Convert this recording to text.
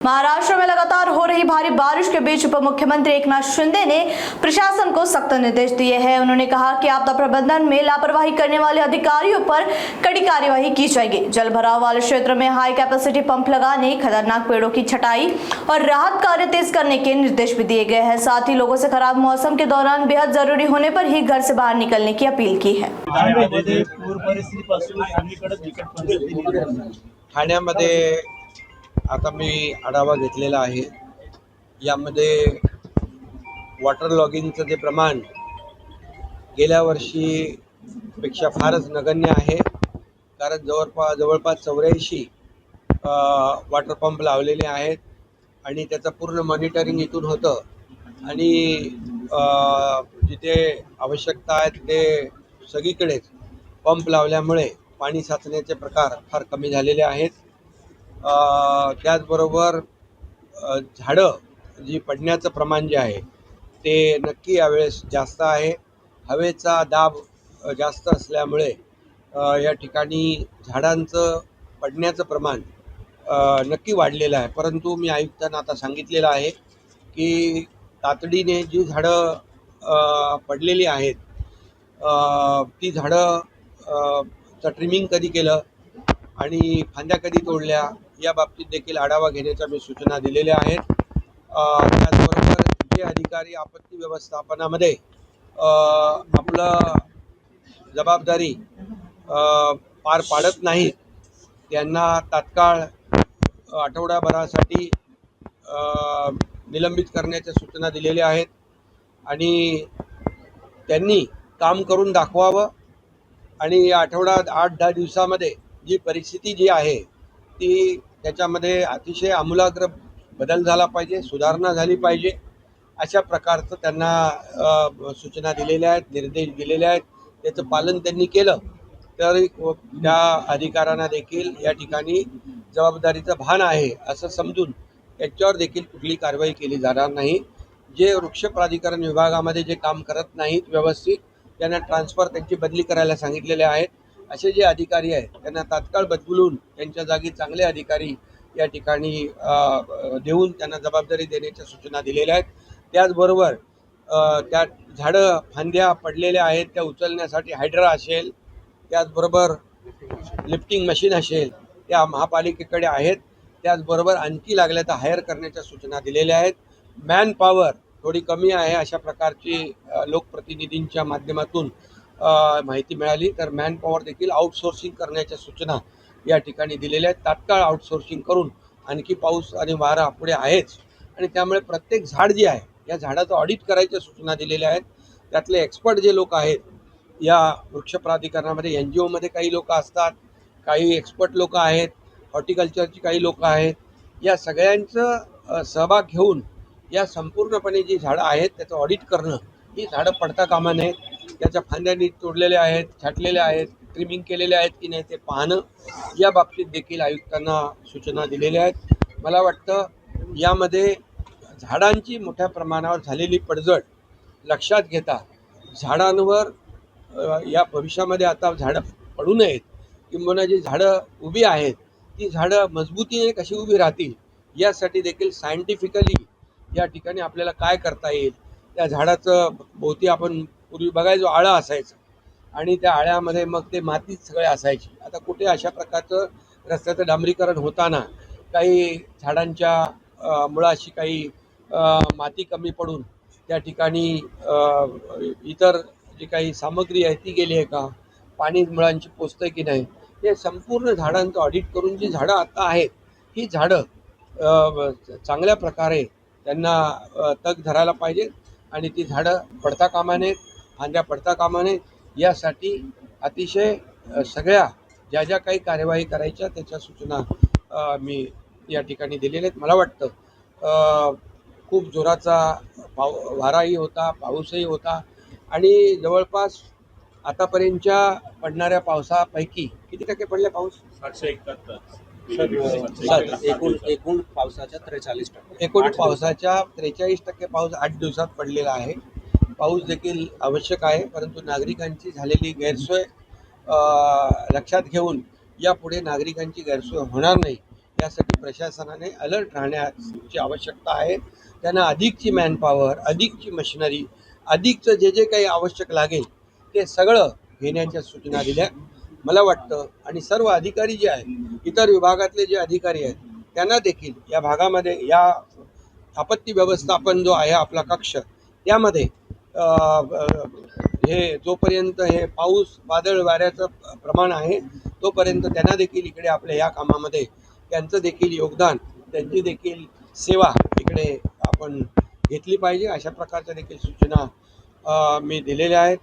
महाराष्ट्र में लगातार हो रही भारी बारिश के बीच उप मुख्यमंत्री एकनाथ शिंदे ने प्रशासन को सख्त निर्देश दिए हैं। उन्होंने कहा कि आपदा प्रबंधन में लापरवाही करने वाले अधिकारियों पर कड़ी कार्यवाही की जाएगी। जल भराव वाले क्षेत्र में हाई कैपेसिटी पंप लगाने, खतरनाक पेड़ों की छटाई और राहत कार्य तेज करने के निर्देश भी दिए गए हैं। साथ ही लोगों से खराब मौसम के दौरान बेहद जरूरी होने पर ही घर से बाहर निकलने की अपील की है। ठाण्यामध्ये आता मी आढावा घेतलेला आहे। यामध्ये वॉटर लॉगिंगचं जे प्रमाण गेल्या वर्षीपेक्षा फारच नगण्य आहे, कारण जवळपास 84 वॉटर पंप लावलेले आहेत आणि त्याचं पूर्ण मॉनिटरिंग इथून होतं आणि जिथे आवश्यकता आहे तिथे सगळीकडेच पंप लावल्यामुळे पाणी साचण्याचे प्रकार फार कमी झालेले आहेत। त्याचबरोबर झाडं जी पडण्याचं प्रमाण जे आहे ते नक्की यावेळेस जास्त आहे। हवेचा दाब जास्त असल्यामुळे या ठिकाणी झाडांचं पडण्याचं प्रमाण नक्की वाढलेलं आहे। परंतु मी आयुक्तांना आता सांगितलेलं आहे की तातडीने जी झाडं पडलेली आहेत ती झाडं ट्रिमिंग कधी केलं आणि फांद्या कधी तोडल्या या बाबतीत देखील आढावा घेण्याच्या मी सूचना दिलेल्या आहेत। त्याचबरोबर जे अधिकारी आपत्ती व्यवस्थापनामध्ये आपलं जबाबदारी पार पाडत नाहीत त्यांना तात्काळ आठवडाभरासाठी निलंबित करण्याच्या सूचना दिलेल्या आहेत आणि त्यांनी काम करून दाखवावं आणि या आठवड्यात 8-10 दिवसामध्ये जी परिस्थिती जी आहे ती त्याच्यामध्ये अतिशय आमूलाग्र बदल झाला पाहिजे, सुधारणा झाली पाहिजे, अशा प्रकारचं त्यांना सूचना दिलेल्या आहेत, निर्देश दिलेले आहेत। त्याचं पालन त्यांनी केलं तर त्या अधिकाऱ्यांना देखील या ठिकाणी जबाबदारीचं भान आहे असं समजून त्याच्यावर देखील कुठली कारवाई केली जाणार नाही। जे वृक्ष प्राधिकरण विभागामध्ये जे काम करत नाहीत व्यवस्थित त्यांना ट्रान्सफर त्यांची बदली करायला सांगितलेले आहेत। असे जे अधिकारी आहेत त्यांना तात्काळ बदलून त्यांच्या जागी चांगले अधिकारी या ठिकाणी देऊन त्यांना जबाबदारी देण्याच्या सूचना दिलेल्या आहेत। त्याचबरोबर त्या झाडं फांद्या पडलेल्या आहेत त्या उचलण्यासाठी हायड्रा असेल, त्याचबरोबर लिफ्टिंग मशीन असेल त्या महापालिकेकडे आहेत। त्याचबरोबर आणखी लागल्या तर हायर करण्याच्या सूचना दिलेल्या आहेत। मॅन पॉवर थोडी कमी आहे अशा प्रकारची लोकप्रतिनिधींच्या माध्यमातून माहिती मिळाली तर मॅन पॉवर देखील आउटसोर्सिंग करण्याच्या सूचना या ठिकाणी दिलेल्या आहेत। तात्काळ आउटसोर्सिंग करून आणखी पाऊस आणि वारा पुढे आहेच आणि त्यामुळे प्रत्येक झाड जे आहे या झाडाचं ऑडिट करायच्या सूचना दिलेल्या आहेत। त्यातले एक्सपर्ट जे लोक आहेत या वृक्ष प्राधिकरणामध्ये NGO मध्ये काही लोक असतात, काही एक्सपर्ट लोक आहेत, हॉर्टिकल्चरची काही लोक आहेत, या सगळ्यांचं सहभाग घेऊन या संपूर्णपणे जी झाडं आहेत त्याचं ऑडिट करणं, ही झाडं पडता कामा नये, त्याच्या फांद्या नीट तोडलेल्या आहेत, छाटलेल्या आहेत, ट्रिमिंग केलेल्या आहेत की नाही ते पाहणं, या बाबतीत देखील आयुक्तांना सूचना दिलेल्या आहेत। मला वाटतं यामध्ये झाडांची मोठ्या प्रमाणावर झालेली पडझड लक्षात घेता झाडांवर या भविष्यामध्ये आता झाडं पडू नयेत, किंबहुना जी झाडं उभी आहेत ती झाडं मजबूतीने कशी उभी राहतील यासाठी देखील सायंटिफिकली या ठिकाणी आपल्याला काय करता येईल। त्या झाडाचं भोवती आपण पूर्वी बघायचो आळं असायचं आणि त्या आळ्यामध्ये मग ते मातीच सगळे असायची। आता कुठे अशा प्रकारचं रस्त्याचं डांबरीकरण होताना काही झाडांच्या मुळाशी काही माती कमी पडून त्या ठिकाणी इतर जी काही सामग्री आहे ती गेली आहे का, पाणी मुळांची पोचतं की नाही, हे संपूर्ण झाडांचं ऑडिट करून जी झाडं आता आहेत ही झाडं चांगल्या प्रकारे त्यांना तग धरायला पाहिजे आणि ती झाडं पडता कामा नयेत, फांद्या पडता कामा नयेत, यासाठी अतिशय सगळ्या ज्या काही कार्यवाही करायच्या त्याच्या सूचना मी या ठिकाणी दिलेल्या आहेत। मला वाटतं खूप जोराचा वाराही होता, पाऊसही होता आणि जवळपास आतापर्यंतच्या पडणाऱ्या पावसापैकी किती टक्के पडले पाऊस? 741 एकूण पावसाच्या 43%, एकूण पावसाच्या 43% पाऊस 8 दिवसात पडलेला आहे। पाऊस देखील आवश्यक आहे, परंतु नागरिकांची झालेली गैरसोय लक्षात घेऊन यापुढे नागरिकांची गैरसोय होणार नाही यासाठी प्रशासनाने अलर्ट राहण्याची आवश्यकता आहे. त्यांना अधिकची मॅनपॉवर, अधिकची मशिनरी, अधिकचं जे जे काही आवश्यक लागेल ते सगळं घेण्याच्या सूचना दिल्या. मला वाटतं आणि सर्व अधिकारी जे आहेत, इतर विभागातले जे अधिकारी आहेत, त्यांना देखील या भागामध्ये या आपत्ती व्यवस्थापन जो आहे आपला कक्ष, त्यामध्ये हे जोपर्यंत हे पाऊस वादळ वाऱ्याचं प्रमाण आहे तोपर्यंत त्यांना देखील इकडे आपल्या या कामामध्ये त्यांचं देखील योगदान, त्यांची देखील सेवा इकडे आपण घेतली पाहिजे. अशा प्रकारच्या देखील सूचना मी दिलेल्या आहेत.